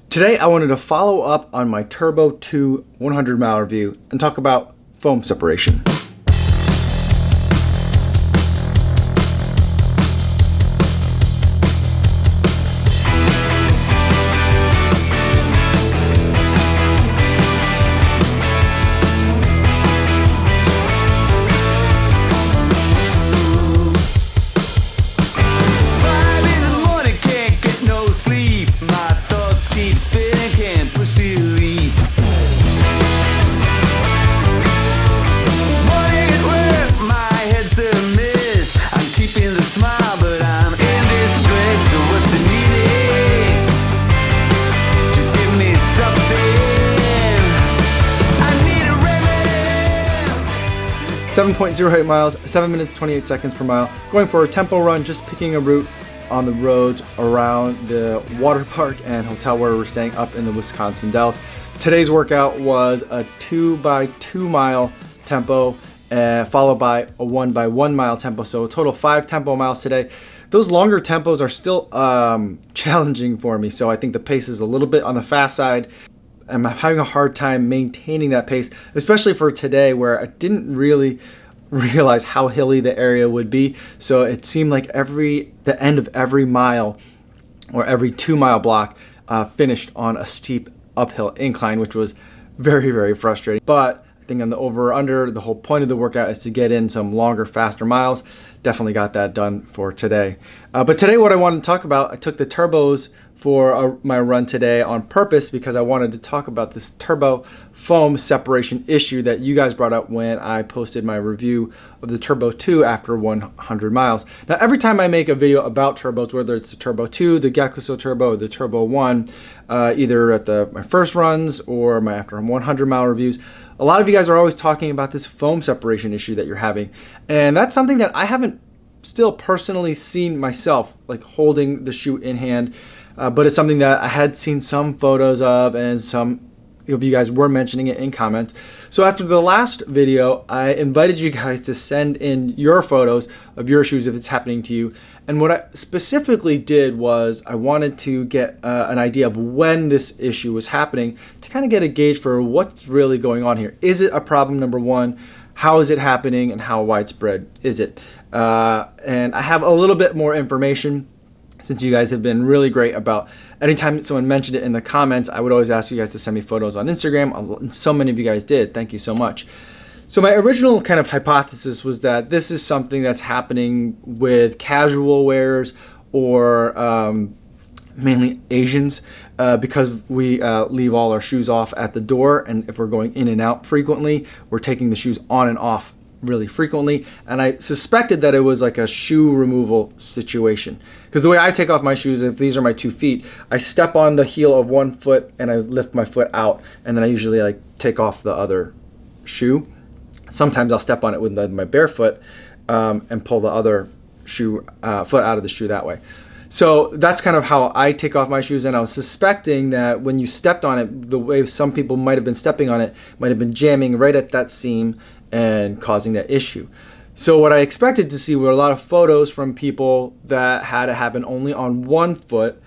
Today I wanted to follow up on my Turbo 2 100-mile review and talk about foam separation. .08 miles, 7 minutes 28 seconds per mile. Going for a tempo run, just picking a route on the roads around the water park and hotel where we're staying up in the Wisconsin Dells. Today's workout was a 2x2 mile tempo, followed by a 1x1 mile tempo. So a total 5 tempo miles today. Those longer tempos are still challenging for me. So I think the pace is a little bit on the fast side. I'm having a hard time maintaining that pace, especially for today where I didn't really realize how hilly the area would be. So it seemed like the end of every mile or every 2-mile block finished on a steep uphill incline, which was very, very frustrating. But I think on the over or under, the whole point of the workout is to get in some longer, faster miles. Definitely got that done for today. But today what I wanted to talk about, I took the turbos for my run today on purpose because I wanted to talk about this turbo foam separation issue that you guys brought up when I posted my review of the Turbo 2 after 100 miles. Now, every time I make a video about turbos, whether it's the Turbo 2, the Gakuso Turbo, or the Turbo 1, either at my first runs or my after 100-mile reviews, a lot of you guys are always talking about this foam separation issue that you're having. And that's something that I haven't still personally seen myself, like holding the shoe in hand. But it's something that I had seen some photos of, and some of you guys were mentioning it in comments. So after the last video, I invited you guys to send in your photos of your shoes if it's happening to you. And what I specifically did was I wanted to get an idea of when this issue was happening to kind of get a gauge for what's really going on here. Is it a problem, number one? How is it happening, and how widespread is it? And I have a little bit more information, since you guys have been really great about anytime someone mentioned it in the comments, I would always ask you guys to send me photos on Instagram, and so many of you guys did. Thank you so much. So my original kind of hypothesis was that this is something that's happening with casual wearers or mainly Asians because we leave all our shoes off at the door, and if we're going in and out frequently, we're taking the shoes on and off really frequently, and I suspected that it was like a shoe removal situation. Because the way I take off my shoes, if these are my 2 feet, I step on the heel of one foot and I lift my foot out, and then I usually like take off the other shoe. Sometimes I'll step on it with my bare foot and pull the other shoe foot out of the shoe that way. So that's kind of how I take off my shoes, and I was suspecting that when you stepped on it, the way some people might have been stepping on it might have been jamming right at that seam and causing that issue. So what I expected to see were a lot of photos from people that had it happen only on one foot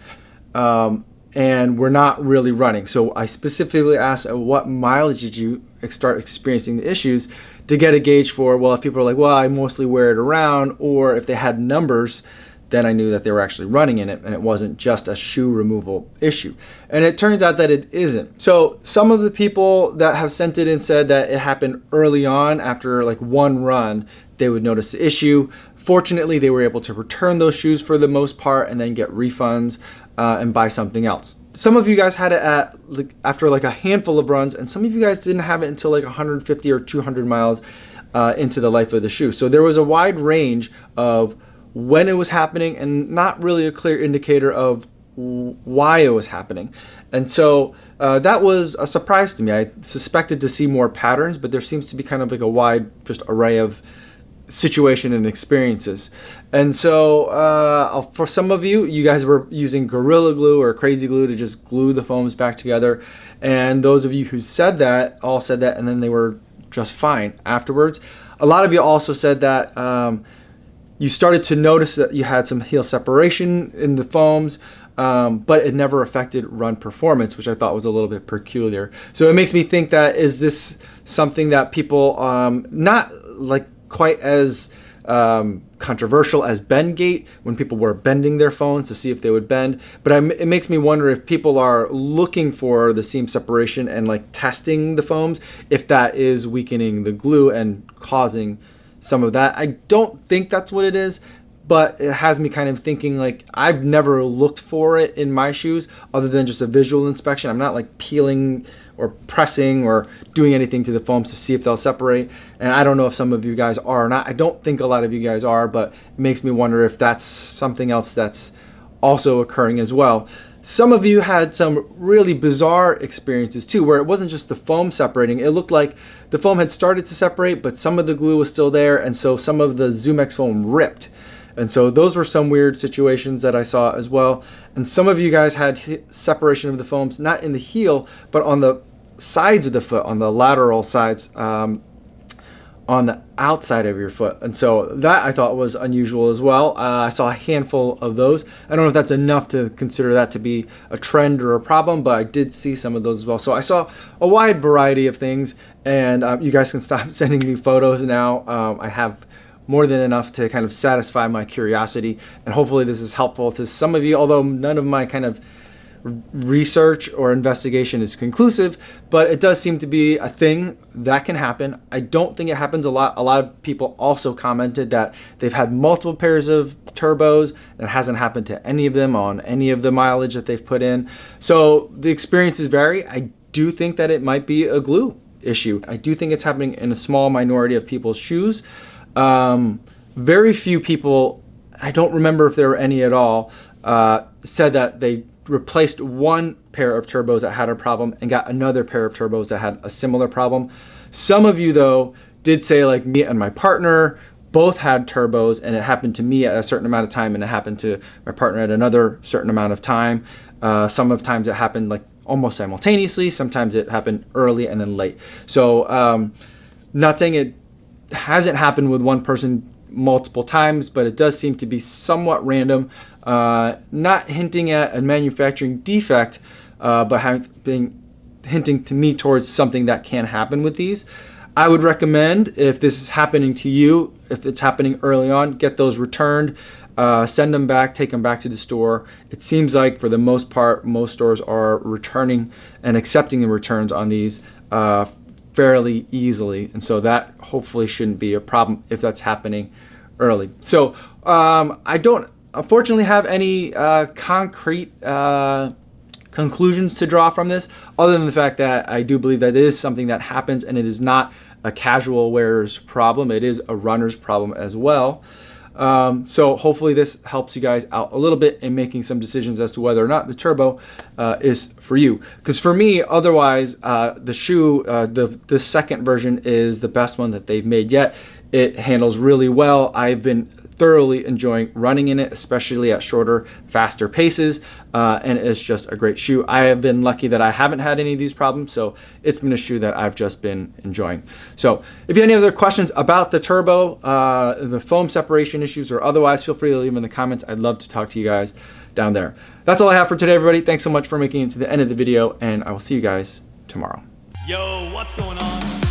and were not really running. So I specifically asked, at what mileage did you start experiencing the issues, to get a gauge for, well, if people are like, well, I mostly wear it around, or if they had numbers, then I knew that they were actually running in it and it wasn't just a shoe removal issue. And it turns out that it isn't. So some of the people that have sent it in said that it happened early on after like one run, they would notice the issue. Fortunately, they were able to return those shoes for the most part and then get refunds and buy something else. Some of you guys had it after like a handful of runs, and some of you guys didn't have it until like 150 or 200 miles into the life of the shoe. So there was a wide range of when it was happening and not really a clear indicator of why it was happening. And so that was a surprise to me. I suspected to see more patterns, but there seems to be kind of like a wide just array of situation and experiences. And so for some of you, you guys were using Gorilla Glue or Crazy Glue to just glue the foams back together. And those of you who said that, all said that, and then they were just fine afterwards. A lot of you also said that you started to notice that you had some heel separation in the foams, but it never affected run performance, which I thought was a little bit peculiar. So it makes me think that, is this something that people, not like quite as controversial as bend gate, when people were bending their phones to see if they would bend, but it makes me wonder if people are looking for the seam separation and like testing the foams, if that is weakening the glue and causing some of that. I don't think that's what it is, but it has me kind of thinking, like, I've never looked for it in my shoes other than just a visual inspection. I'm not like peeling or pressing or doing anything to the foams to see if they'll separate. And I don't know if some of you guys are or not. I don't think a lot of you guys are, but it makes me wonder if that's something else that's also occurring as well. Some of you had some really bizarre experiences too, where it wasn't just the foam separating. It looked like the foam had started to separate, but some of the glue was still there, and so some of the ZoomX foam ripped. And so those were some weird situations that I saw as well. And some of you guys had separation of the foams, not in the heel, but on the sides of the foot, on the lateral sides, on the outside of your foot. And so that I thought was unusual as well. I saw a handful of those. I don't know if that's enough to consider that to be a trend or a problem, but I did see some of those as well. So I saw a wide variety of things, and you guys can stop sending me photos now. I have more than enough to kind of satisfy my curiosity, and hopefully this is helpful to some of you, although none of my kind of research or investigation is conclusive, but it does seem to be a thing that can happen. I don't think it happens a lot. A lot of people also commented that they've had multiple pairs of turbos and it hasn't happened to any of them on any of the mileage that they've put in. So the experiences vary. I do think that it might be a glue issue. I do think it's happening in a small minority of people's shoes. Very few people, I don't remember if there were any at all, said that they replaced one pair of turbos that had a problem and got another pair of turbos that had a similar problem. Some of you though did say, like, me and my partner both had turbos, and it happened to me at a certain amount of time and it happened to my partner at another certain amount of time. Some of times it happened like almost simultaneously. Sometimes it happened early and then late. So not saying it hasn't happened with one person multiple times, but it does seem to be somewhat random, not hinting at a manufacturing defect, but hinting to me towards something that can happen with these. I would recommend, if this is happening to you, if it's happening early on, get those returned, send them back, take them back to the store. It seems like for the most part, most stores are returning and accepting the returns on these fairly easily, and so that hopefully shouldn't be a problem if that's happening early. So I don't unfortunately have any concrete conclusions to draw from this, other than the fact that I do believe that it is something that happens, and it is not a casual wearer's problem. It is a runner's problem as well. So hopefully this helps you guys out a little bit in making some decisions as to whether or not the turbo is for you. Because for me, otherwise, the shoe, the second version is the best one that they've made yet. It handles really well. I've been thoroughly enjoying running in it, especially at shorter, faster paces, and it's just a great shoe. I have been lucky that I haven't had any of these problems, so it's been a shoe that I've just been enjoying. So if you have any other questions about the turbo, the foam separation issues, or otherwise, feel free to leave them in the comments. I'd love to talk to you guys down there. That's all I have for today, everybody. Thanks so much for making it to the end of the video, and I will see you guys tomorrow. Yo, what's going on?